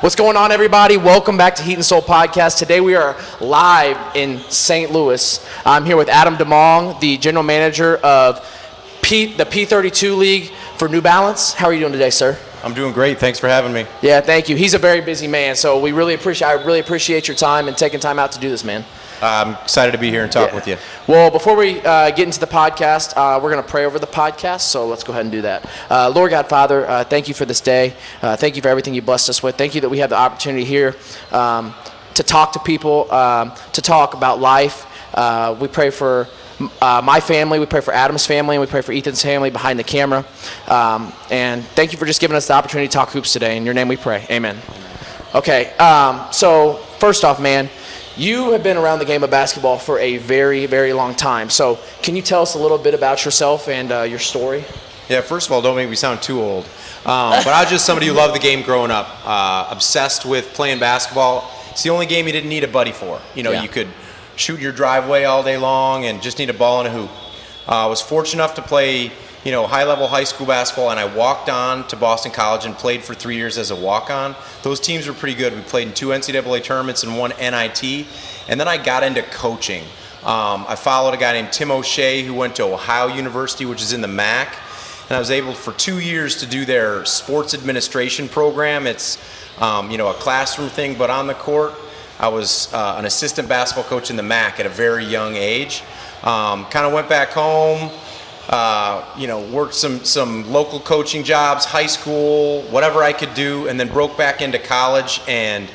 What's going on, everybody? Welcome back to Heat and Soul Podcast. Today we are live in St. Louis. I'm here with Adam DeMong, the general manager of the P32 League for New Balance. How are you doing today, sir? I'm doing great. Thanks for having me. Yeah, thank you. He's a very busy man, so I really appreciate your time and taking time out to do this, man. I'm excited to be here and talk with you. Well, before we get into the podcast, we're going to pray over the podcast, so let's go ahead and do that. Lord God, Father, thank you for this day. Thank you for everything you blessed us with. Thank you that we have the opportunity here to talk to people, to talk about life. We pray for my family, we pray for Adam's family, and we pray for Ethan's family behind the camera. And thank you for just giving us the opportunity to talk hoops today. In your name we pray. Amen. Okay, so first off, man, you have been around the game of basketball for a very, very long time. So can you tell us a little bit about yourself and your story? Yeah, first of all, don't make me sound too old. But I was just somebody who loved the game growing up, obsessed with playing basketball. It's the only game you didn't need a buddy for. You know, you could shoot your driveway all day long and just need a ball and a hoop. I was fortunate enough to play, high-level high school basketball, and I walked on to Boston College and played for 3 years as a walk-on. Those teams were pretty good. We played in 2 NCAA tournaments and 1 NIT, and then I got into coaching. I followed a guy named Tim O'Shea who went to Ohio University, which is in the MAC, and I was able for 2 years to do their sports administration program. It's a classroom thing, but on the court, I was an assistant basketball coach in the MAC at a very young age. Kind of went back home, worked some local coaching jobs, high school, whatever I could do, and then broke back into college and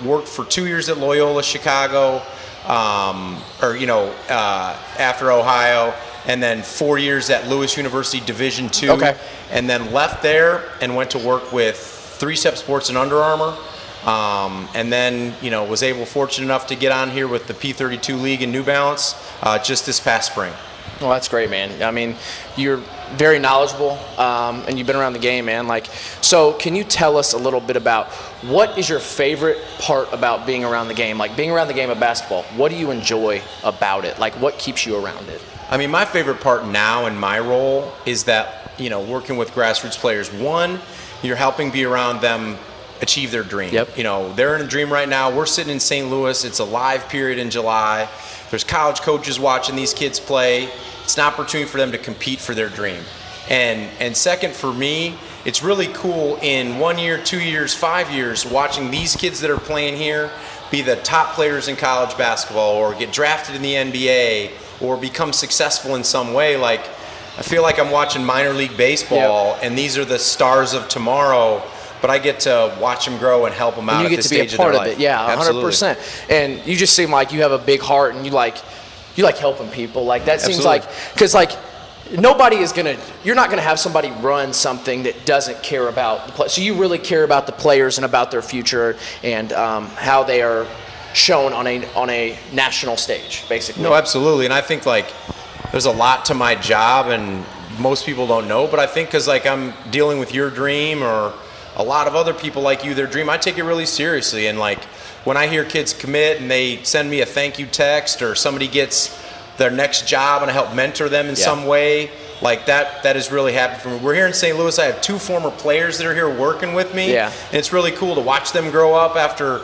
worked for 2 years at Loyola Chicago, after Ohio, and then 4 years at Lewis University Division II, and then left there and went to work with 3-Step Sports and Under Armour. And then, was fortunate enough to get on here with the P32 League in New Balance just this past spring. Well, that's great, man. I mean, you're very knowledgeable, and you've been around the game, man. So can you tell us a little bit about what is your favorite part about being around the game? Like, being around the game of basketball, what do you enjoy about it? Like, what keeps you around it? I mean, my favorite part now in my role is that, working with grassroots players, one, you're helping be around them achieve their dream. Yep. They're in a dream right now. We're sitting in St. Louis. It's a live period in July. There's college coaches watching these kids play. It's an opportunity for them to compete for their dream. And second, for me, it's really cool in 1 year, 2 years, 5 years, watching these kids that are playing here be the top players in college basketball or get drafted in the NBA or become successful in some way. Like, I feel like I'm watching minor league baseball, and these are the stars of tomorrow. But I get to watch them grow and help them out at this stage of their life. You get to be a part of it, yeah, 100%. And you just seem like you have a big heart, and you like helping people. Like, that seems like, because nobody is gonna. You're not gonna have somebody run something that doesn't care about the play. So you really care about the players and about their future and how they are shown on a national stage, basically. No, absolutely. And I think there's a lot to my job, and most people don't know. But I think because I'm dealing with your dream or a lot of other people like you, their dream, I take it really seriously. And when I hear kids commit and they send me a thank you text, or somebody gets their next job and I help mentor them in some way, that is really happy for me. We're here in St. Louis. I have 2 former players that are here working with me. Yeah. And it's really cool to watch them grow up after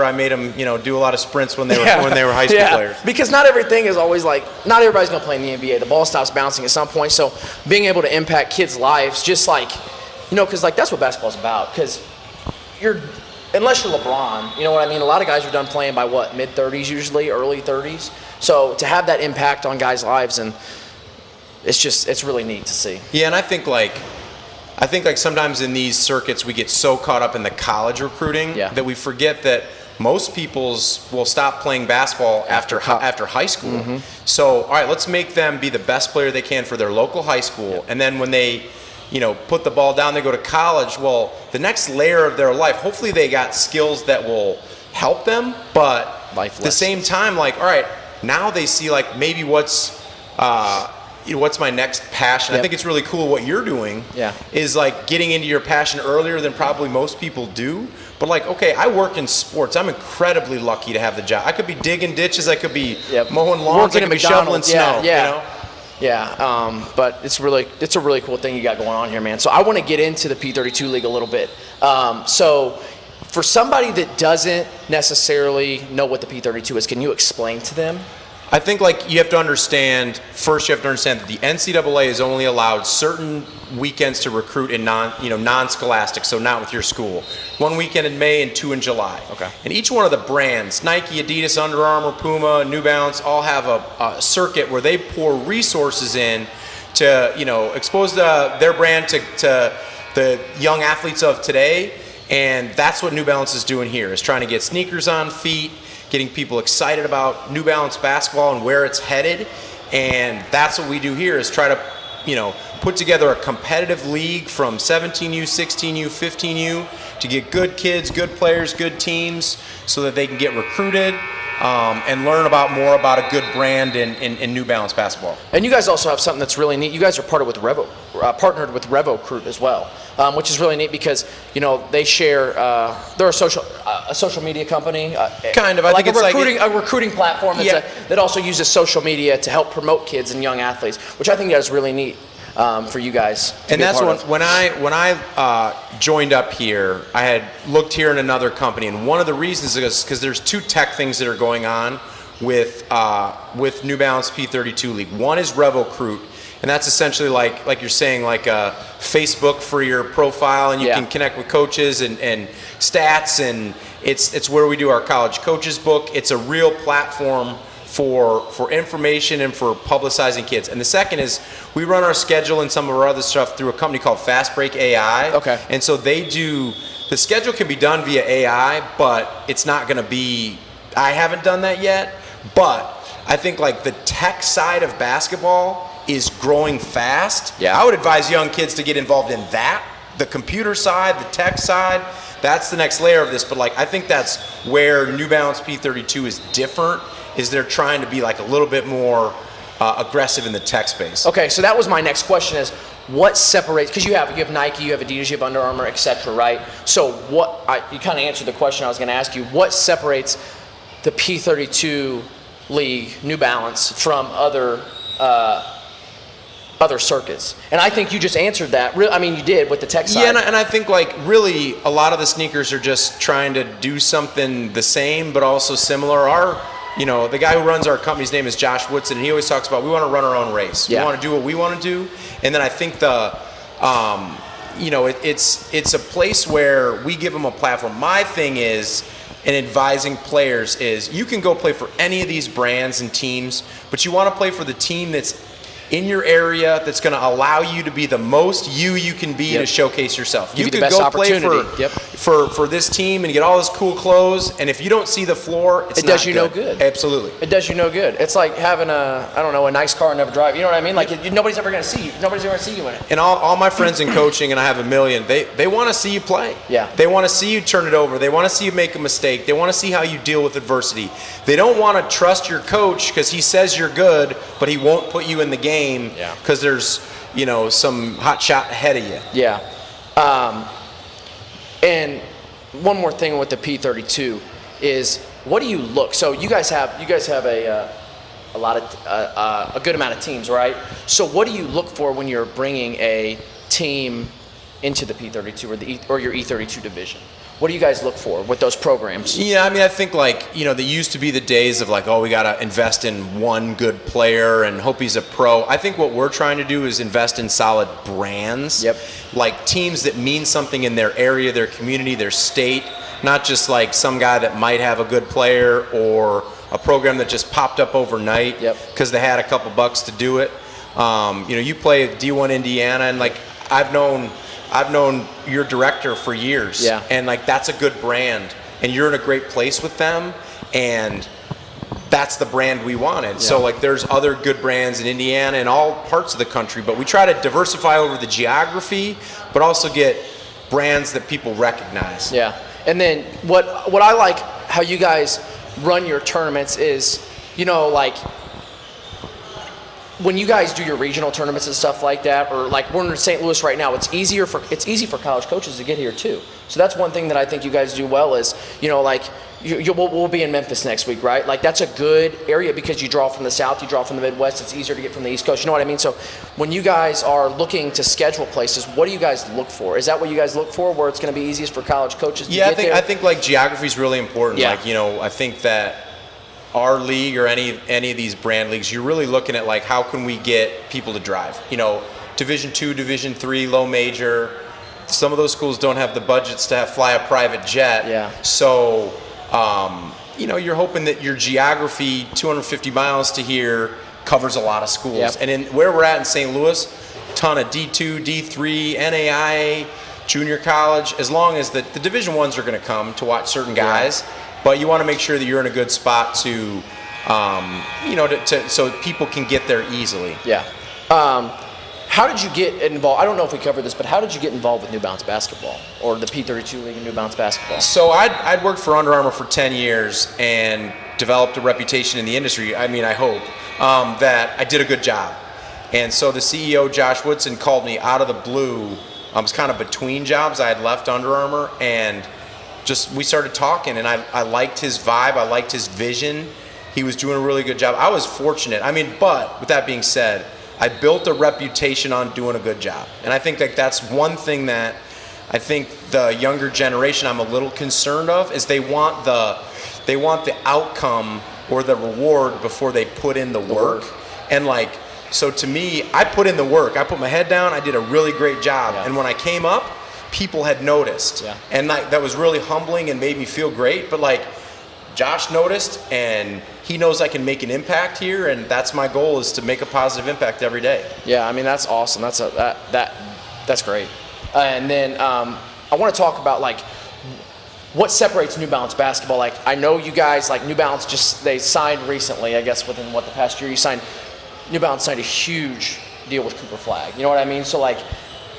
I made them, do a lot of sprints when they were high school players. Because not everything is always not everybody's going to play in the NBA. The ball stops bouncing at some point. So being able to impact kids' lives, just because that's what basketball's about. Because unless you're LeBron, you know what I mean? A lot of guys are done playing by mid-30s usually, early 30s. So to have that impact on guys' lives, and it's really neat to see. Yeah, and I think sometimes in these circuits we get so caught up in the college recruiting that we forget that most people will stop playing basketball after high school. Mm-hmm. So, all right, let's make them be the best player they can for their local high school, and then when they put the ball down, they go to college. Well, the next layer of their life, hopefully they got skills that will help them, but at the same time, all right, now they see maybe what's my next passion. I think it's really cool what you're doing is getting into your passion earlier than probably most people do. But okay, I work in sports. I'm incredibly lucky to have the job. I could be digging ditches. I could be mowing lawns. I could be shoveling snow. Yeah. Yeah, but it's a really cool thing you got going on here, man. So I want to get into the P32 League a little bit. So for somebody that doesn't necessarily know what the P32 is, can you explain to them? I think you have to understand that the NCAA is only allowed certain weekends to recruit in non-scholastic, so not with your school. 1 weekend in May and 2 in July. Okay. And each one of the brands, Nike, Adidas, Under Armour, Puma, New Balance, all have a circuit where they pour resources in to expose their brand to the young athletes of today. And that's what New Balance is doing here, is trying to get sneakers on feet, getting people excited about New Balance basketball and where it's headed. And that's what we do here, is try to, put together a competitive league from 17U, 16U, 15U to get good kids, good players, good teams so that they can get recruited and learn more about a good brand in New Balance basketball. And you guys also have something that's really neat. You guys are partnered with Revo Recruit as well, which is really neat because they share. They're a social media company, kind of. I think it's a recruiting platform that also uses social media to help promote kids and young athletes, which I think is really neat for you guys. And that's when I joined up here, I had looked here in another company, and one of the reasons is because there's two tech things that are going on with New Balance P32 League. One is Recruit, and that's essentially like you're saying, like a Facebook for your profile, and you can connect with coaches and stats, and it's where we do our college coaches book. It's a real platform for information and for publicizing kids. And the second is we run our schedule and some of our other stuff through a company called Fast Break AI. Okay. And so the schedule can be done via AI, but it's not going to be, I haven't done that yet, but I think the tech side of basketball is growing fast. Yeah. I would advise young kids to get involved in that, the computer side, the tech side. That's the next layer of this, but I think that's where New Balance P32 is different, is they're trying to be a little bit more aggressive in the tech space. Okay, so that was my next question: is what separates? Because you have Nike, you have Adidas, you have Under Armour, etc. Right? So you kind of answered the question I was going to ask you. What separates the P32 League, New Balance, from other circuits? And I think you just answered that. You did with the tech side. Yeah, and I think really a lot of the sneakers are just trying to do something the same but also similar. The guy who runs our company's name is Josh Woodson, and he always talks about we want to run our own race. Yeah. We want to do what we want to do, and then I think it's a place where we give them a platform. My thing is, in advising players, is you can go play for any of these brands and teams, but you want to play for the team that's in your area, that's going to allow you to be the most you can be to showcase yourself. You could the best go play opportunity. for this team and get all this cool clothes, and if you don't see the floor, it does you no good. Absolutely. It does you no good. It's like having a nice car and never drive. You know what I mean? Nobody's ever going to see you. Nobody's ever going to see you in it. And all my friends in coaching, and I have a million, they want to see you play. Yeah. They want to see you turn it over. They want to see you make a mistake. They want to see how you deal with adversity. They don't want to trust your coach because he says you're good, but he won't put you in the game because there's some hot shot ahead of you. Yeah. And one more thing with the P32 is, what do you look? So you guys have a good amount of teams, right? So what do you look for when you're bringing a team into the P32 or your E32 division? What do you guys look for with those programs? Yeah, I think there used to be the days of we got to invest in one good player and hope he's a pro. I think what we're trying to do is invest in solid brands. Yep. Teams that mean something in their area, their community, their state, not just some guy that might have a good player or a program that just popped up overnight because they had a couple bucks to do it. You play D1 Indiana, and I've known your director for years, and that's a good brand, and you're in a great place with them, and that's the brand we wanted. Yeah. So there's other good brands in Indiana and all parts of the country, but we try to diversify over the geography, but also get brands that people recognize. Yeah, and then what I like how you guys run your tournaments is, when you guys do your regional tournaments and stuff like that, or like we're in St. Louis right now, it's easy for college coaches to get here too. So that's one thing that I think you guys do well is, like we'll be in Memphis next week, right? Like that's a good area because you draw from the South, you draw from the Midwest. It's easier to get from the East Coast. You know what I mean? So when you guys are looking to schedule places, what do you guys look for? Is that what you guys look for, where it's going to be easiest for college coaches to get there? I think like geography is really important. Yeah. Like, I think that our league or any of these brand leagues, you're really looking at like how can we get people to drive? Division II, Division III, low major. Some of those schools don't have the budgets to fly a private jet. Yeah. So, you're hoping that your geography, 250 miles to here, covers a lot of schools. Yep. And in where we're at in St. Louis, ton of D2, D3, NAIA, junior college. As long as the Division I's are going to come to watch certain guys. Yeah. But you want to make sure that you're in a good spot to, so people can get there easily. Yeah. How did you get involved? I don't know if we covered this, but how did you get involved with New Balance basketball or the P32 League and New Balance basketball? So I'd worked for Under Armour for 10 years and developed a reputation in the industry. I mean, I hope that I did a good job. And so the CEO, Josh Woodson, called me out of the blue. I was kind of between jobs. I had left Under Armour and we started talking, and I liked his vibe. I liked his vision. He was doing a really good job. I was fortunate. But with that being said, I built a reputation on doing a good job. And I think that's one thing that I think the younger generation I'm a little concerned of is they want the outcome or the reward before they put in the work. And so to me, I put in the work. I put my head down. I did a really great job. Yeah. And when I came up, people had noticed. Yeah. And that was really humbling and made me feel great. But Josh noticed, and he knows I can make an impact here, and that's my goal, is to make a positive impact every day. Yeah, that's awesome. That's great. And then I want to talk about what separates New Balance basketball. I know you guys, New Balance they signed recently, I guess within the past year, New Balance signed a huge deal with Cooper Flag. You know what I mean? So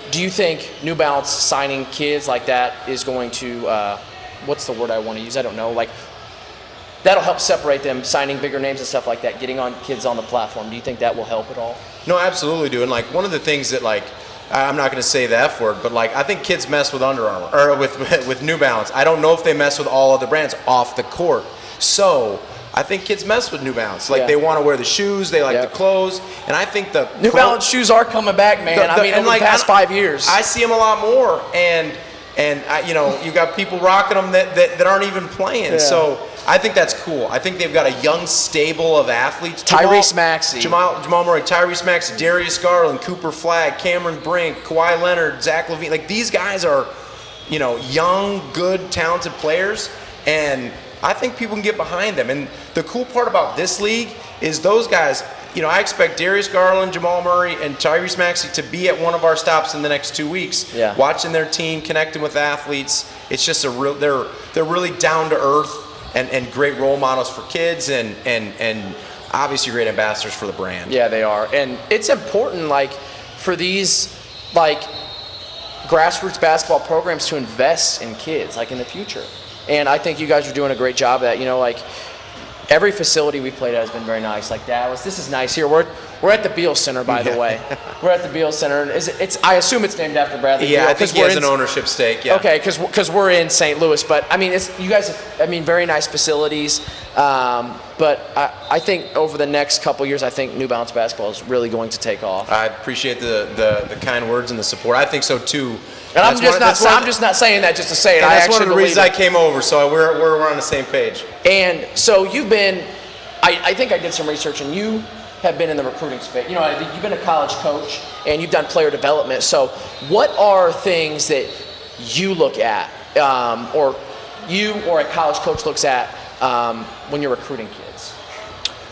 do you think New Balance signing kids like that is going to, what's the word I want to use? I don't know. That'll help separate them, signing bigger names and stuff like that, getting on kids on the platform. Do you think that will help at all? No, absolutely do. And one of the things that I'm not going to say the F word, but I think kids mess with Under Armour or with New Balance. I don't know if they mess with all other brands off the court. So I think kids mess with New Balance. They want to wear the shoes, they like the clothes, and I think the New Balance shoes are coming back, man. Over the past 5 years, I see them a lot more, and you got people rocking them that aren't even playing. Yeah. So I think that's cool. I think they've got a young stable of athletes. Tyrese Maxey, Jamal Murray, Tyrese Maxey, Darius Garland, Cooper Flag, Cameron Brink, Kawhi Leonard, Zach LaVine. These guys are, young, good, talented players, and I think people can get behind them. And the cool part about this league is those guys, I expect Darius Garland, Jamal Murray, and Tyrese Maxey to be at one of our stops in the next 2 weeks, watching their team, connecting with athletes. It's just they're really down to earth and great role models for kids and obviously great ambassadors for the brand. Yeah, they are. And it's important for these grassroots basketball programs to invest in kids in the future. And I think you guys are doing a great job of that. Every facility we played at has been very nice. Dallas, this is nice here. We're at the Beal Center, by the way. We're at the Beal Center. I assume it's named after Bradley Beal. Yeah, I think he has an ownership stake. Yeah. Okay, because we're in St. Louis, but you guys have, very nice facilities. But I think over the next couple years, I think New Balance basketball is really going to take off. I appreciate the kind words and the support. I think so too. And I'm just not saying that just to say it. That's one of the reasons I came over, so we're on the same page. And so you've been, I think I did some research, and you have been in the recruiting space. You've been a college coach, and you've done player development. So what are things that you look at, or a college coach looks at when you're recruiting kids?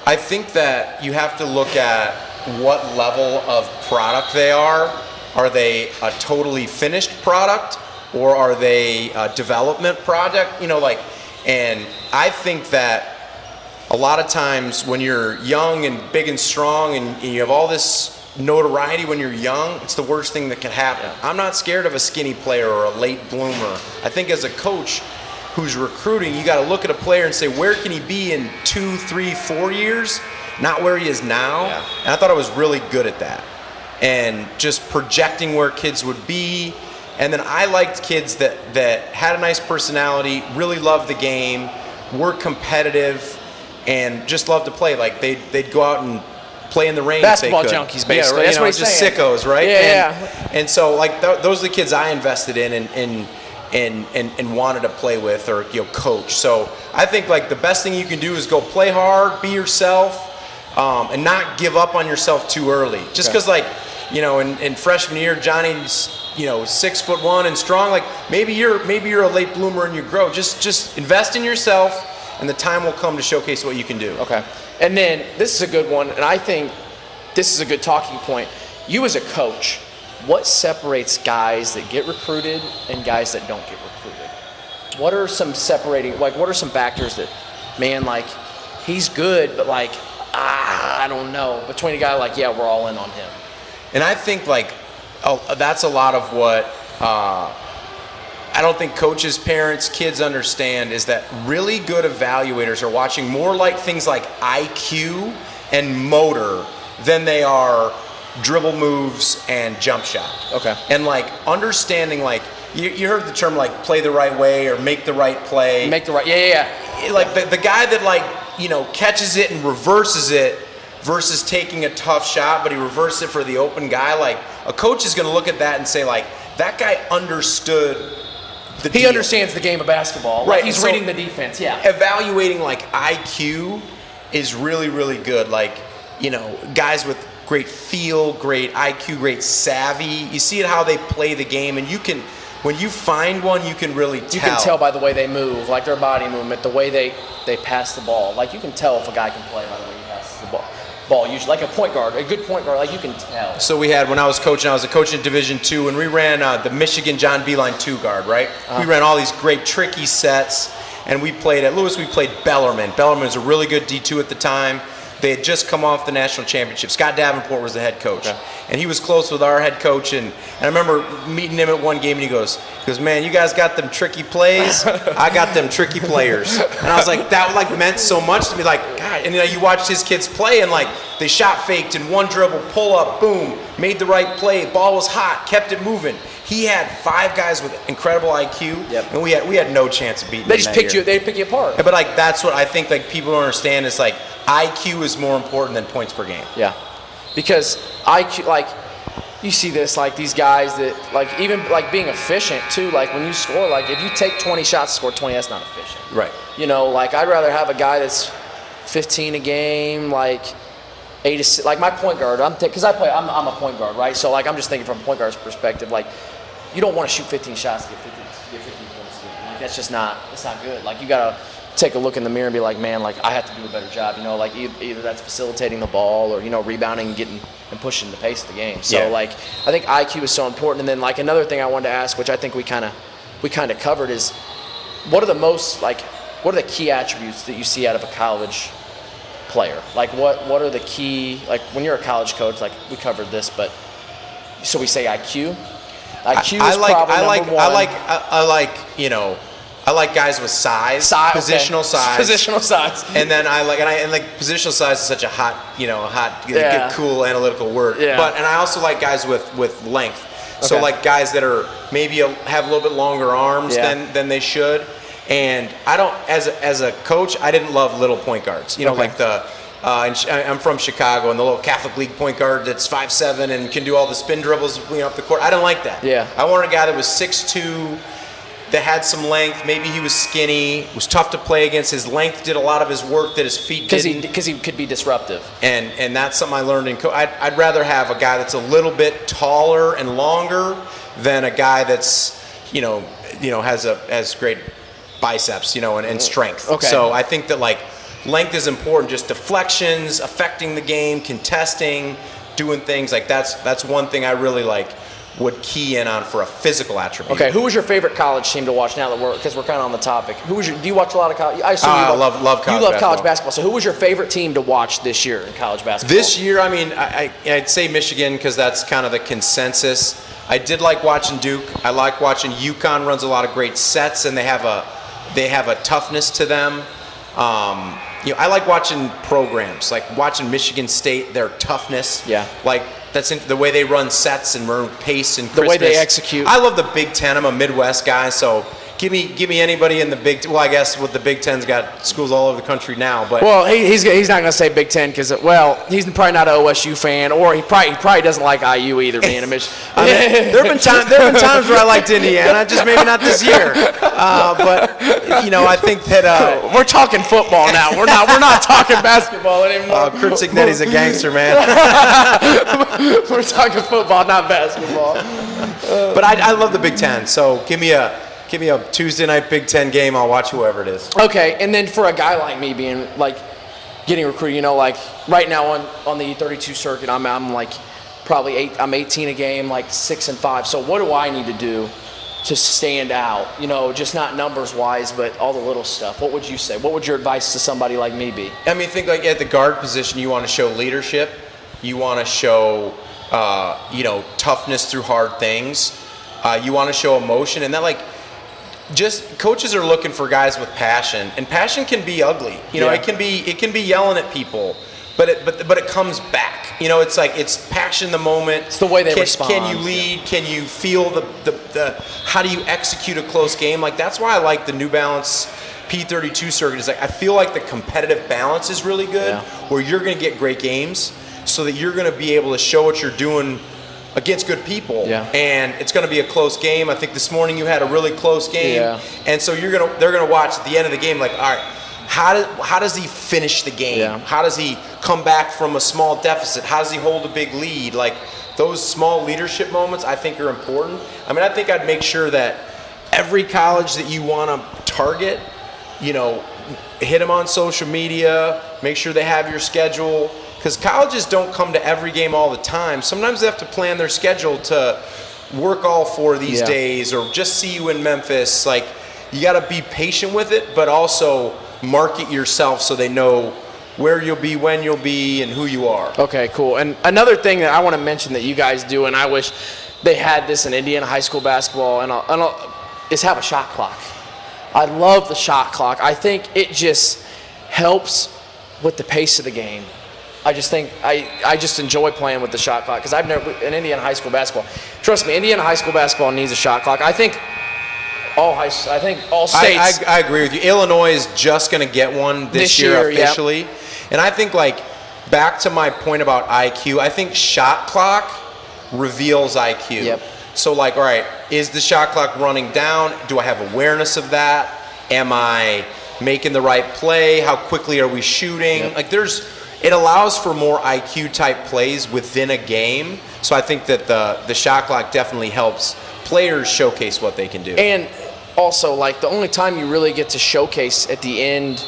I think that you have to look at what level of product they are. Are they a totally finished product, or are they a development project? And I think that a lot of times when you're young and big and strong and you have all this notoriety when you're young, it's the worst thing that can happen. I'm not scared of a skinny player or a late bloomer. I think as a coach who's recruiting, you got to look at a player and say, where can he be in 2, 3, 4 years? not where he is now. Yeah. And I thought I was really good at that. And just projecting where kids would be. And then I liked kids that had a nice personality, really loved the game, were competitive, and just loved to play. Like they'd go out and play in the rain. Basketball if they could. junkies, basically. Yeah, That's what he's just saying. sickos, right? Yeah. And so like those are the kids I invested in and wanted to play with or coach. So I think like the best thing you can do is go play hard, be yourself, and not give up on yourself too early. Just because like in freshman year Johnny's 6'1" and strong. Like maybe you're a late bloomer and you grow. Just invest in yourself. And the time will come to showcase what you can do. Okay. And then this is a good one, and I think this is a good talking point. You as a coach, what separates guys that get recruited and guys that don't get recruited? What are some what are some factors that, man, like, he's good, but like, I don't know, between a guy like, yeah, we're all in on him. And I think that's a lot of what I don't think coaches, parents, kids understand is that really good evaluators are watching more like things like IQ and motor than they are dribble moves and jump shot. Okay. And like understanding you heard the term like play the right way or make the right play. Make the right, yeah. Like the guy that catches it and reverses it versus taking a tough shot, but he reversed it for the open guy. Like a coach is going to look at that and say like that guy understood. He understands the game of basketball. Right. Like he's reading the defense, yeah. Evaluating like IQ is really, really good. Like, guys with great feel, great IQ, great savvy. You see it how they play the game, and when you find one, you can really tell. You can tell by the way they move, like their body movement, the way they pass the ball. Like you can tell if a guy can play by the way he passes the ball. Usually, like a point guard, a good point guard, like you can tell. So when I was a coach in Division II, and we ran the Michigan John Beeline 2 guard, right? We ran all these great tricky sets, and we played at Lewis. We played Bellarmine. Bellarmine was a really good D2 at the time. They had just come off the national championship. Scott Davenport was the head coach, and he was close with our head coach. And I remember meeting him at one game, and he goes, man, you guys got them tricky plays. I got them tricky players. And I was like, that meant so much to me. Like, God, and you watched his kids play, and like they shot faked in one dribble, pull up, boom, made the right play. Ball was hot, kept it moving. He had 5 guys with incredible IQ, and we had no chance of beating them. They pick you apart. But like that's what I think like people don't understand is like IQ is more important than points per game. Yeah, because IQ, like you see this, like these guys that like even like being efficient too. Like when you score, like if you take 20 shots, score 20, that's not efficient. Right. Like I'd rather have a guy that's 15 a game, like 8 to like my point guard. I'm a point guard, right? So like I'm just thinking from a point guard's perspective, like you don't want to shoot 15 shots to get 15 points. Like that's not good. Like you gotta take a look in the mirror and be like, man, like I have to do a better job. Like either that's facilitating the ball or rebounding and getting and pushing the pace of the game. So like I think IQ is so important. And then like another thing I wanted to ask, which I think we kind of covered, is what are the key attributes that you see out of a college player? Like what are the key, like when you're a college coach, like we covered this, but so we say IQ. IQ is probably number one. I like guys with positional size. And then I like positional size is such a hot, cool analytical word. Yeah. And I also like guys with length. Okay. So like guys that are maybe have a little bit longer arms than they should. And I don't, as a coach, I didn't love little point guards. Like I'm from Chicago, and the little Catholic League point guard that's 5'7" and can do all the spin dribbles up the court. I didn't like that. Yeah. I wanted a guy that was 6'2", that had some length. Maybe he was skinny, was tough to play against. His length did a lot of his work that his feet didn't. Because he could be disruptive. And that's something I learned in I'd rather have a guy that's a little bit taller and longer than a guy that's has great biceps, and strength. Okay. So I think that like length is important. Just deflections, affecting the game, contesting, doing things like that's one thing I really would key in on for a physical attribute. Okay, who was your favorite college team to watch now that because we're kind of on the topic? Do you watch a lot of college? I assume I love college basketball. You love college basketball. So who was your favorite team to watch this year in college basketball? This year, I mean, I'd say Michigan because that's kind of the consensus. I did like watching Duke. I like watching UConn. Runs a lot of great sets, and they have a toughness to them. I like watching programs, like watching Michigan State, their toughness. Yeah. Like the way they run sets and run pace and crispness. The way they execute. I love the Big Ten. I'm a Midwest guy, so give me anybody in the Big. Well, I guess with the Big Ten's got schools all over the country now, but well, he's not going to say Big Ten because he's probably not an OSU fan, or he probably doesn't like IU either, being a Michigan. There have been times where I liked Indiana, just maybe not this year. But I think that we're talking football now. We're not talking basketball anymore. Kurt Cignetti's a gangster, man. We're talking football, not basketball. But I love the Big Ten, so give me a Tuesday night Big Ten game. I'll watch whoever it is. Okay, and then for a guy like me being like getting recruited, like right now on the 32 circuit, I'm like probably I'm 18 a game, like 6-5. So what do I need to do to stand out? Just not numbers wise, but all the little stuff. What would you say? What would your advice to somebody like me be? I mean, think like at the guard position, you want to show leadership. You want to show toughness through hard things. You want to show emotion, and that just coaches are looking for guys with passion, and passion can be ugly. It can be yelling at people, but it comes back. It's passion the moment. It's the way they respond. Can you lead? Can you feel the how do you execute a close game? That's why I like the New Balance P32 circuit. Is I feel like the competitive balance is really good, where you're going to get great games, so that you're going to be able to show what you're doing against good people, and it's going to be a close game. I think this morning you had a really close game, and so they're going to watch at the end of the game, all right, how does he finish the game? Yeah. How does he come back from a small deficit? How does he hold a big lead? Those small leadership moments, I think, are important. I mean, I think I'd make sure that every college that you want to target, hit them on social media, make sure they have your schedule. Because colleges don't come to every game all the time. Sometimes they have to plan their schedule to work all 4 of these days, or just see you in Memphis. You got to be patient with it, but also market yourself so they know where you'll be, when you'll be, and who you are. Okay, cool. And another thing that I want to mention that you guys do, and I wish they had this in Indiana high school basketball, is have a shot clock. I love the shot clock. I think it just helps with the pace of the game. I just think I just enjoy playing with the shot clock because I've never in Indiana high school basketball. Trust me, Indiana high school basketball needs a shot clock. I think all states. I agree with you. Illinois is just going to get one this year officially, and I think back to my point about IQ. I think shot clock reveals IQ. Yep. So all right, is the shot clock running down? Do I have awareness of that? Am I making the right play? How quickly are we shooting? Yep. It allows for more IQ type plays within a game. So I think that the shot clock definitely helps players showcase what they can do. And also, the only time you really get to showcase at the end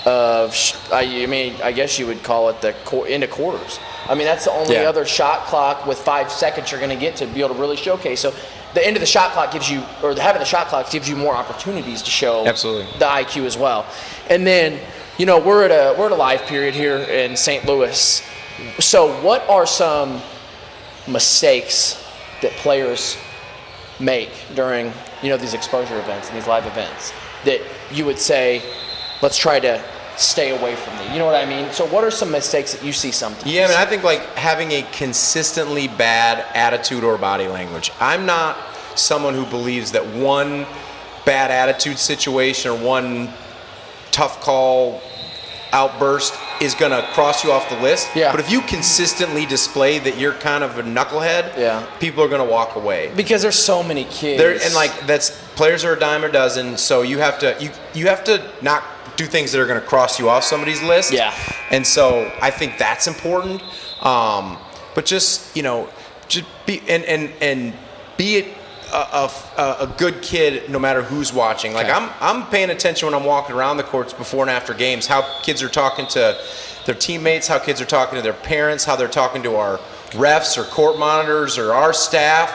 of, I guess you would call it the end of quarters. I mean, that's the only other shot clock with 5 seconds you're going to get to be able to really showcase. So the end of the shot clock gives you, or having the shot clock gives you more opportunities to show the IQ as well. And then, we're at a live period here in St. Louis. So what are some mistakes that players make during, these exposure events and these live events that you would say, let's try to stay away from them? You know what I mean? So what are some mistakes that you see sometimes? Yeah, I think having a consistently bad attitude or body language. I'm not someone who believes that one bad attitude situation or one tough call outburst is going to cross you off the list. Yeah. But if you consistently display that you're kind of a knucklehead, people are going to walk away. Because there's so many kids. Players are a dime a dozen, so you have to not do things that are going to cross you off somebody's list. Yeah. And so I think that's important. But just be and be a good kid no matter who's watching. I'm paying attention when I'm walking around the courts before and after games, how kids are talking to their teammates, how kids are talking to their parents, how they're talking to our refs or court monitors or our staff.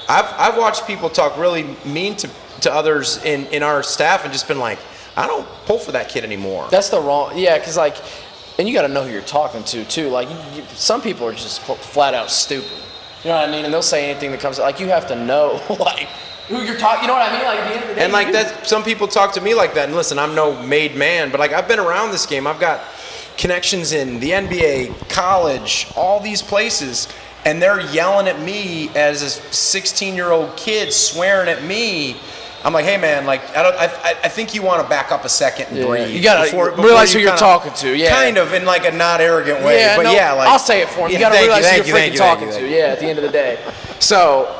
I've watched people talk really mean to others in our staff and just been like, I don't pull for that kid anymore. That's the wrong, because and you got to know who you're talking to too. Some people are just flat out stupid. You know what I mean? And they'll say anything that comes. You have to know, who you're talking. You know what I mean? Like at the end of the day, And like that, some people talk to me like that. And listen, I'm no made man, but like I've been around this game. I've got connections in the NBA, college, all these places, and they're yelling at me as a 16-year-old kid, swearing at me. I'm like, hey man, like I think you want to back up a second and breathe. You gotta realize who you're talking to. Yeah, kind of in like a not arrogant way. Yeah, but no, yeah, like I'll say it for him. You gotta realize who you're freaking talking to. Yeah, at the end of the day. So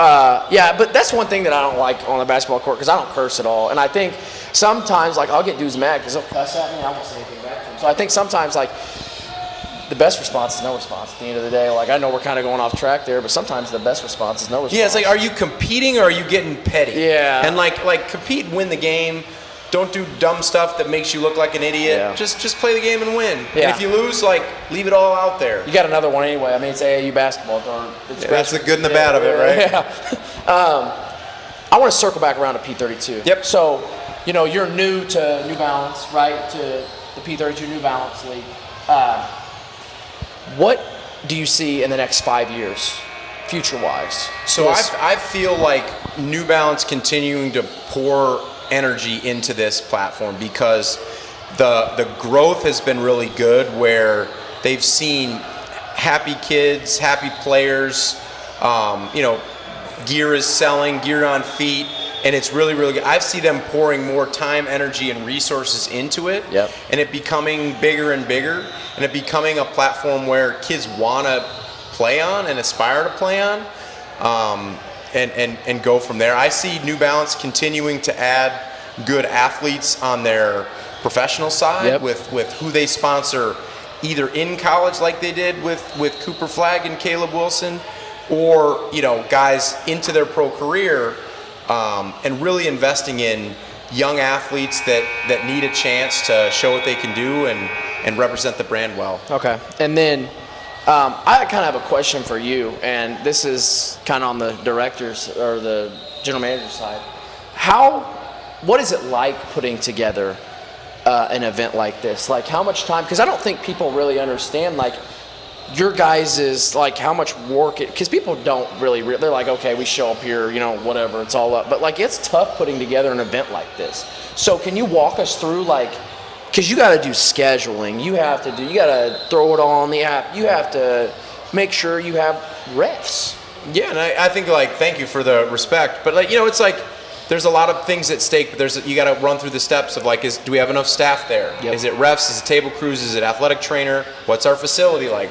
yeah, but that's one thing that I don't like on the basketball court because I don't curse at all, and I think sometimes like I'll get dudes mad because they'll cuss at me and I won't say anything back to them. So I think sometimes like the best response is no response at the end of the day. Like, I know we're kind of going off track there, but sometimes the best response is no response. Yeah, it's like, are you competing or are you getting petty? Yeah. And like compete and win the game. Don't do dumb stuff that makes you look like an idiot. Yeah. Just play the game and win. Yeah. And if you lose, like, leave it all out there. You got another one anyway. I mean, it's AAU basketball. That's the good and the bad of it, right? Yeah. I want to circle back around to P32. Yep. So, you know, you're new to New Balance, right? To the P32 New Balance League. What do you see in the next 5 years, future-wise? So I feel like New Balance continuing to pour energy into this platform because the growth has been really good where they've seen happy kids, happy players, you know, gear is selling, gear on feet, and it's really, really good. I see them pouring more time, energy, and resources into it, Yep. and it becoming bigger and bigger, and it becoming a platform where kids want to play on and aspire to play on, and go from there. I see New Balance continuing to add good athletes on their professional side Yep. with who they sponsor, either in college like they did with Cooper Flagg and Caleb Wilson, or, you know, guys into their pro career, and really investing in young athletes that need a chance to show what they can do and represent the brand well. Okay. And then I kind of have a question for you, and this is kind of on the director's or the general manager's side. What is it like putting together an event like this? Like, how much time? Because I don't think people really understand, like, your guys is like how much work because people don't really they're like, okay, we show up here, you know, whatever, it's all up, but like it's tough putting together an event like this. So can you walk us through, like, because you got to do scheduling, you got to throw it all on the app, you have to make sure you have refs. Yeah, and I think, like, thank you for the respect, but, like, you know, it's like there's a lot of things at stake, but you got to run through the steps of, like, do we have enough staff there? Yep. Is it refs? Is it table crews? Is it athletic trainer? What's our facility like?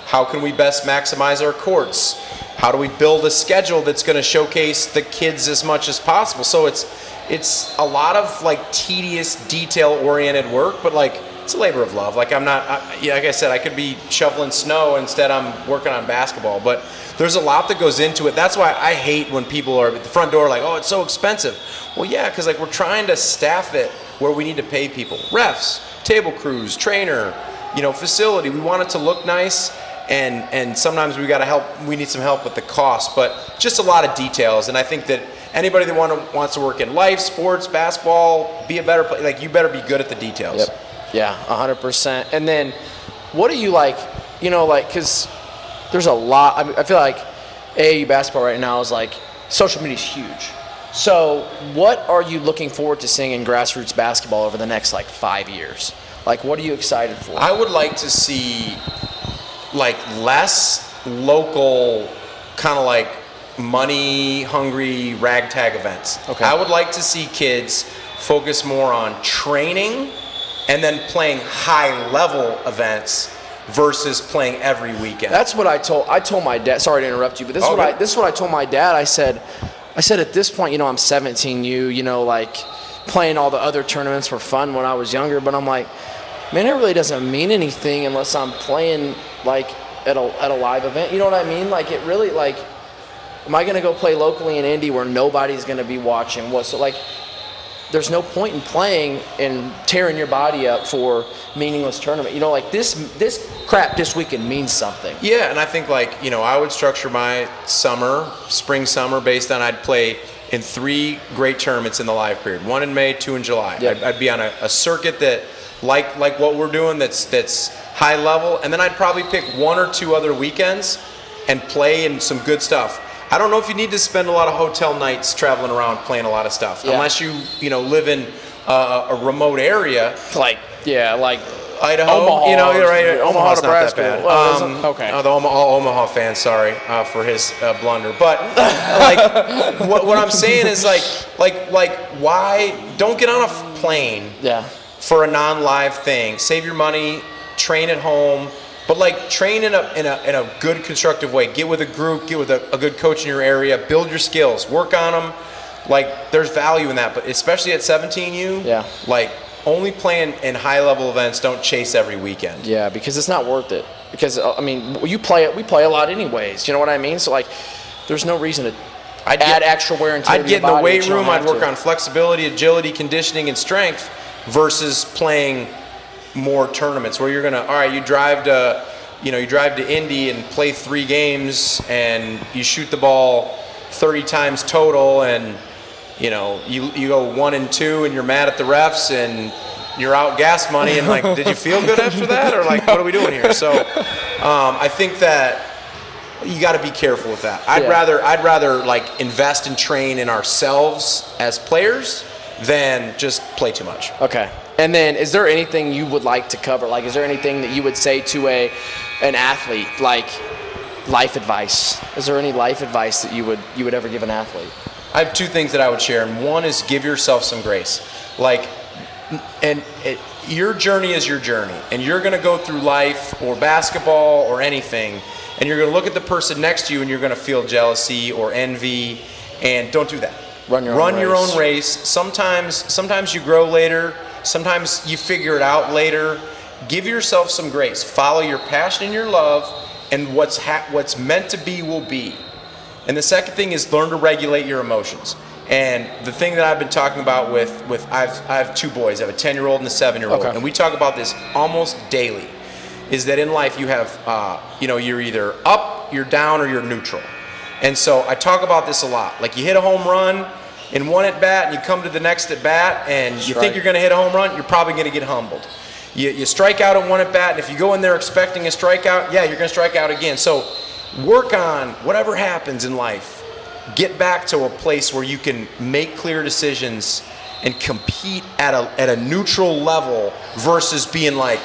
How can we best maximize our courts? How do we build a schedule that's going to showcase the kids as much as possible? So it's a lot of, like, tedious, detail-oriented work, but, like, it's a labor of love. Like, like I said, I could be shoveling snow instead I'm working on basketball, but there's a lot that goes into it. That's why I hate when people are at the front door like, oh, it's so expensive. Well, yeah, because, like, we're trying to staff it where we need to pay people. Refs, table crews, trainer, you know, facility. We want it to look nice, and sometimes we need some help with the cost, but just a lot of details. And I think that anybody that wants to work in life, sports, basketball, be a better player, like, you better be good at the details. Yep. Yeah, 100%. And then what do you like, you know, like, because there's a lot. I mean, I feel like AAU basketball right now is like, social media is huge. So what are you looking forward to seeing in grassroots basketball over the next, like, 5 years? Like, what are you excited for? I would like to see, like, less local kind of like money-hungry ragtag events. Okay. I would like to see kids focus more on training and then playing high-level events versus playing every weekend. That's what I told my dad. Sorry to interrupt you, but this is what I told my dad. I said at this point, you know, I'm 17, you know, like, playing all the other tournaments were fun when I was younger, but I'm like, man, it really doesn't mean anything unless I'm playing, like, at a live event. You know what I mean? Like, it really, like, am I going to go play locally in Indy where nobody's going to be watching? There's no point in playing and tearing your body up for meaningless tournament. You know, like, this crap this weekend means something. Yeah, and I think, like, you know, I would structure my spring, summer, based on I'd play in 3 great tournaments in the live period. 1 in May, 2 in July. Yep. I'd be on a circuit that, like what we're doing, that's high level, and then I'd probably pick 1 or 2 other weekends and play in some good stuff. I don't know if you need to spend a lot of hotel nights traveling around playing a lot of stuff, unless you live in a remote area. Like Idaho, Omaha, you're right. Omaha's not that Nebraska. bad. Well, okay. All Omaha fans, sorry for his blunder. But like, what I'm saying is like, why don't get on a plane? Yeah. For a non-live thing, save your money, train at home, but like train in a good constructive way. Get with a group, get with a good coach in your area, build your skills, work on them. Like there's value in that, but especially at 17U, like. Only playing in high-level events. Don't chase every weekend. Yeah, because it's not worth it. Because I mean, we play a lot anyways. You know what I mean? So like, there's no reason to add extra wear and tear. I'd get in the weight room. I'd work on flexibility, agility, conditioning, and strength, versus playing more tournaments where you're gonna. All right, you drive to Indy and play 3 games, and you shoot the ball 30 times total, and you go 1 and 2 and you're mad at the refs and you're out gas money and like, did you feel good after that, or like, what are we doing here? So I think that you got to be careful with that. I'd rather like invest and train in ourselves as players than just play too much. Okay. And then is there anything you would like to cover? Like, is there anything that you would say to an athlete, like life advice? Is there any life advice that you would ever give an athlete? I have 2 things that I would share, and one is give yourself some grace. Like, your journey is your journey, and you're going to go through life or basketball or anything, and you're going to look at the person next to you, and you're going to feel jealousy or envy, and don't do that. Run your own race. Sometimes you grow later. Sometimes you figure it out later. Give yourself some grace. Follow your passion and your love, and what's meant to be will be. And the second thing is learn to regulate your emotions. And the thing that I've been talking about with I have 2 boys. I have a 10-year-old and a 7-year-old. Okay. And we talk about this almost daily, is that in life you have, you're either up, you're down, or you're neutral. And so I talk about this a lot. Like, you hit a home run in one at bat, and you come to the next at bat, and you think you're going to hit a home run, you're probably going to get humbled. You strike out in one at bat, and if you go in there expecting a strikeout, you're going to strike out again. So work on whatever happens in life. Get back to a place where you can make clear decisions and compete at a neutral level versus being like,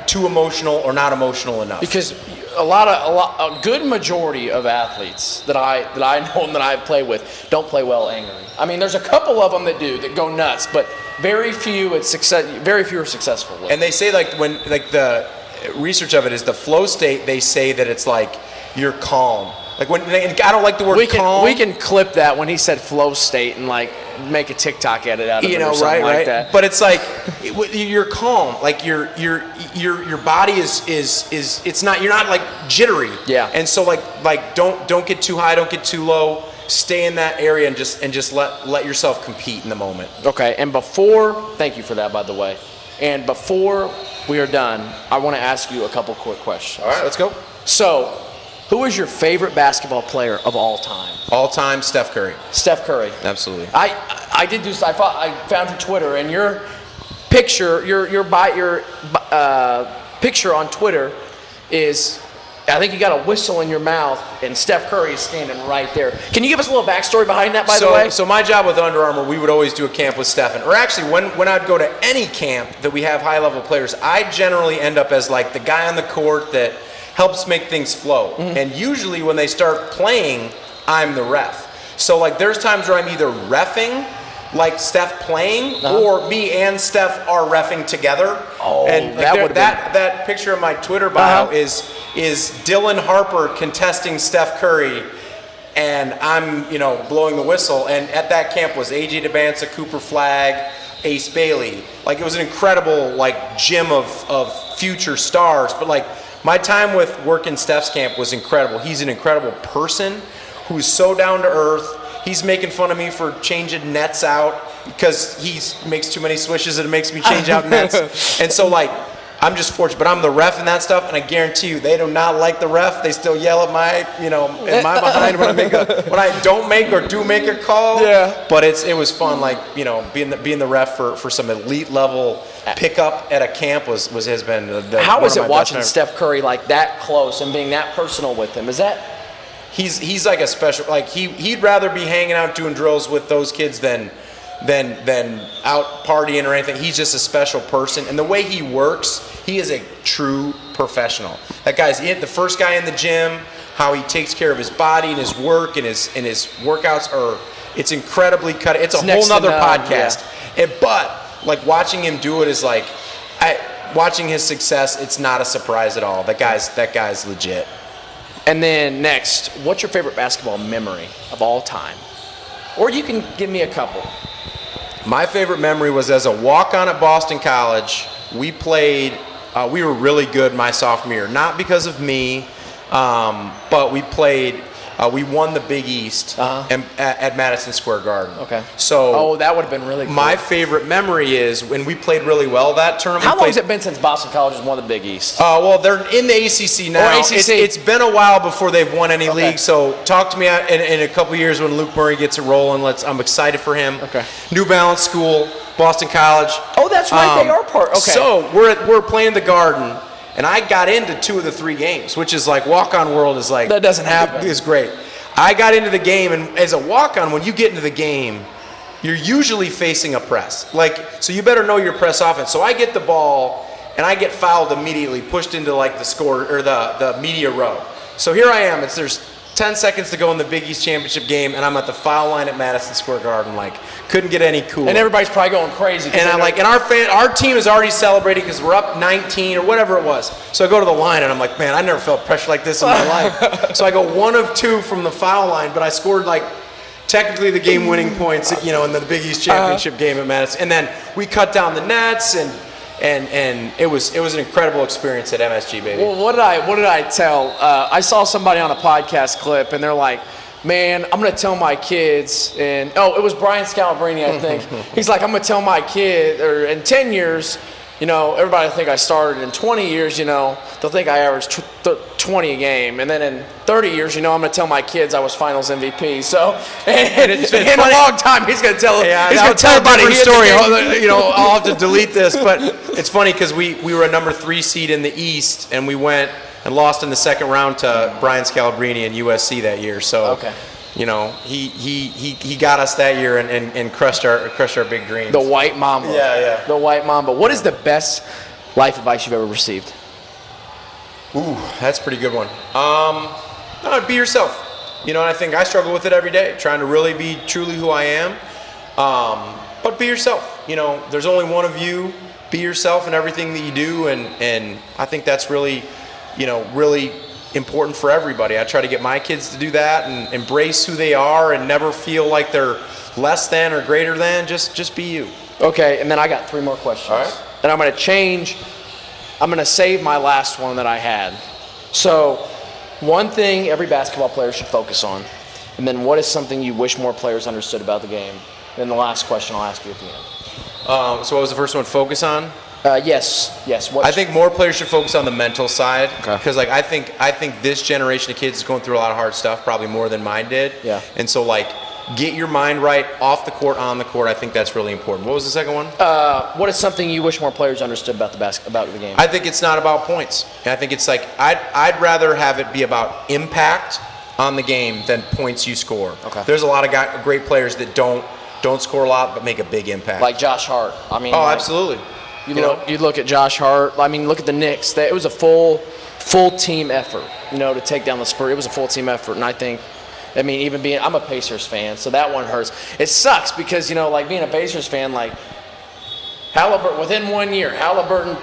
too emotional or not emotional enough. Because a good majority of athletes that I know and that I play with don't play well angry. I mean, there's a couple of them that go nuts, but very few are successful with. And they say the research of it is the flow state. They say that it's like you're calm. Like I don't like the word calm. We can clip that when he said flow state and like make a TikTok edit out of it or something like that. But it's like you're calm. Like your body is it's not, you're not like jittery. Yeah. And so like don't get too high, don't get too low. Stay in that area and just let yourself compete in the moment. Okay. And thank you for that, by the way. And before we are done, I want to ask you a couple quick questions. All right, let's go. So, who is your favorite basketball player of all time? All time, Steph Curry. Steph Curry. Absolutely. I found your Twitter, and your picture, your picture on Twitter is, I think you got a whistle in your mouth, and Steph Curry is standing right there. Can you give us a little backstory behind that, by the way? So my job with Under Armour, we would always do a camp with Stephen. Or actually, when I'd go to any camp that we have high-level players, I generally end up as like the guy on the court that helps make things flow. Mm-hmm. And usually when they start playing, I'm the ref. So like there's times where I'm either reffing, like Steph playing, or me and Steph are reffing together. Oh, and like that picture of my Twitter bio is Dylan Harper contesting Steph Curry, and I'm blowing the whistle. And at that camp was AJ DeBanza, Cooper Flagg, Ace Bailey. Like it was an incredible like gym of future stars. But like my time with working Steph's camp was incredible. He's an incredible person who's so down to earth. He's making fun of me for changing nets out because he makes too many swishes and it makes me change out nets. And so like, I'm just fortunate, but I'm the ref and that stuff, and I guarantee you, they do not like the ref. They still yell at my, in my behind when I don't make or do make a call. Yeah. But it was fun, like being the ref for some elite level pickup at a camp has been. How is it watching Steph Curry like that close and being that personal with him? Is that he's like a special, like he'd rather be hanging out doing drills with those kids than out partying or anything. He's just a special person, and the way he works, he is a true professional. That guy's the first guy in the gym. How he takes care of his body and his work and his workouts it's incredibly cut. It's a whole nother podcast. Yeah. But like watching him do it is like, watching his success. It's not a surprise at all. That guy's legit. And then next, what's your favorite basketball memory of all time? Or you can give me a couple. My favorite memory was as a walk-on at Boston College. We played. We were really good my sophomore year. Not because of me. But we played, we won the Big East at Madison Square Garden. Okay. So that would have been really cool. My favorite memory is when we played really well that tournament. How long has it been since Boston College has won the Big East? Well, they're in the ACC now. Or ACC. It's been a while before they've won any league. So talk to me in a couple years when Luke Murray gets it rolling. I'm excited for him. Okay. New Balance School, Boston College. Oh, that's right. They are part. Okay. So we're playing the Garden. And I got into 2 of the 3 games, which is like walk-on world is like... That doesn't happen. It's great. I got into the game, and as a walk-on, when you get into the game, you're usually facing a press. So you better know your press offense. So I get the ball, and I get fouled immediately, pushed into like the score, or the media row. So here I am. There's 10 seconds to go in the Big East championship game, and I'm at the foul line at Madison Square Garden. Couldn't get any cooler. And everybody's probably going crazy. And our team is already celebrating because we're up 19 or whatever it was. So I go to the line, and I'm like, man, I never felt pressure like this in my life. So I go 1 of 2 from the foul line, but I scored technically the game-winning points, in the Big East championship game at Madison. And then we cut down the nets, and it was an incredible experience at MSG, baby. Well, what did I tell? I saw somebody on a podcast clip, and they're like, man, I'm going to tell my kids, and it was Brian Scalabrine, I think. He's like, I'm going to tell my kid, or in 10 years, everybody will think I started. In 20 years, they'll think I averaged 20 a game. And then in 30 years, I'm going to tell my kids I was finals MVP. So, and it's been in a long time, he's going to tell everybody a story. I'll have to delete this, but it's funny because we were a number 3 seed in the East, and we went and lost in the second round to Brian Scalabrine and USC that year. So, he got us that year and crushed our big dreams. The White Mamba. Yeah. The White Mamba. What is the best life advice you've ever received? Ooh, that's a pretty good one. Be yourself. I think I struggle with it every day, trying to really be truly who I am. But be yourself. There's only one of you. Be yourself in everything that you do, and I think that's really important for everybody. I try to get my kids to do that and embrace who they are and never feel like they're less than or greater than. Just be you. Okay, and then I got 3 more questions. All right. And I'm going to save my last one that I had. So, one thing every basketball player should focus on, and then what is something you wish more players understood about the game? Then the last question I'll ask you at the end. So what was the first one? Focus on? Yes. I think more players should focus on the mental side because, Okay. I think this generation of kids is going through a lot of hard stuff, probably more than mine did. Yeah. And so, get your mind right off the court, on the court. I think that's really important. What was the second one? What is something you wish more players understood about the game? I think it's not about points. I think it's I'd rather have it be about impact on the game than points you score. Okay. There's a lot of great players that don't score a lot but make a big impact. Like Josh Hart. Absolutely. You look at Josh Hart. Look at the Knicks. It was a full team effort. To take down the Spurs. It was a full team effort, and I'm a Pacers fan, so that one hurts. It sucks because being a Pacers fan, Halliburton within 1 year, Halliburton,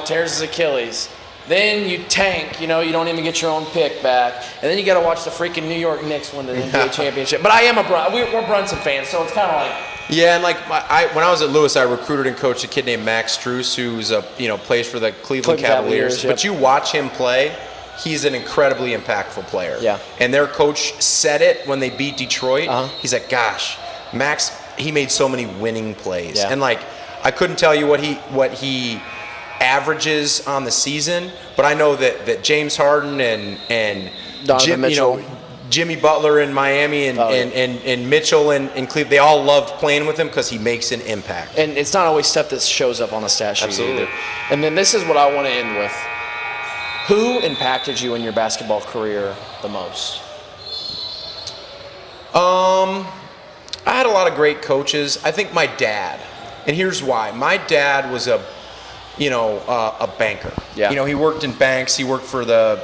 tears his Achilles. Then you tank, you don't even get your own pick back, and then you got to watch the freaking New York Knicks win the NBA championship. But I am we're Brunson fans, so it's kind of like. Yeah, and when I was at Lewis, I recruited and coached a kid named Max Strus, who's plays for the Cleveland Cavaliers. Yep. But you watch him play, he's an incredibly impactful player. Yeah. And their coach said it when they beat Detroit. He's like, gosh, Max, he made so many winning plays. Yeah. And I couldn't tell you what he averages on the season, but I know that James Harden and Donovan Mitchell. Jimmy Butler in Miami and Mitchell in Cleveland, they all loved playing with him because he makes an impact. And it's not always stuff that shows up on the stat sheet. Absolutely. Either. And then this is what I want to end with. Who impacted you in your basketball career the most? I had a lot of great coaches. I think my dad, and here's why. My dad was a banker. Yeah. He worked in banks. He worked for the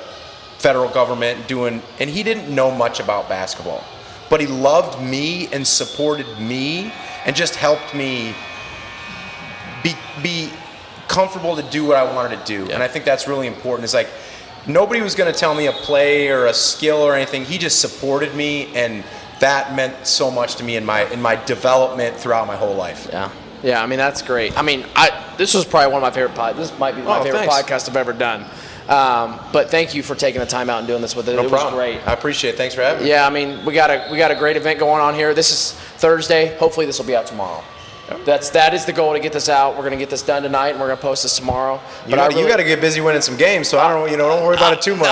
federal government and he didn't know much about basketball, but he loved me and supported me and just helped me be comfortable to do what I wanted to do. Yeah. And I think that's really important. It's like nobody was going to tell me a play or a skill or anything. He just supported me, and that meant so much to me in my development throughout my whole life. Yeah, I mean, that's great. I mean, this was probably one of my favorite podcasts. This might be my favorite podcast I've ever done. But thank you for taking the time out and doing this with it. No problem. Was great. I appreciate it. Thanks for having me. Yeah, I mean, we got a great event going on here. This is Thursday. Hopefully this will be out tomorrow. That is the goal, to get this out. We're going to get this done tonight, and we're going to post this tomorrow. You got to get busy winning some games, so I don't worry about it too much.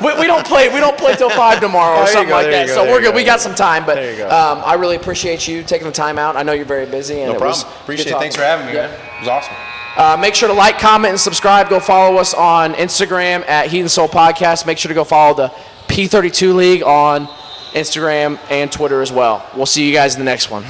We don't play till 5 tomorrow or something like that. So we're good. We got some time, but I really appreciate you taking the time out. I know you're very busy. And no problem. Appreciate it. Thanks for having me, man. It was awesome. Make sure to like, comment, and subscribe. Go follow us on Instagram at Heat and Soul Podcast. Make sure to go follow the P32 League on Instagram and Twitter as well. We'll see you guys in the next one.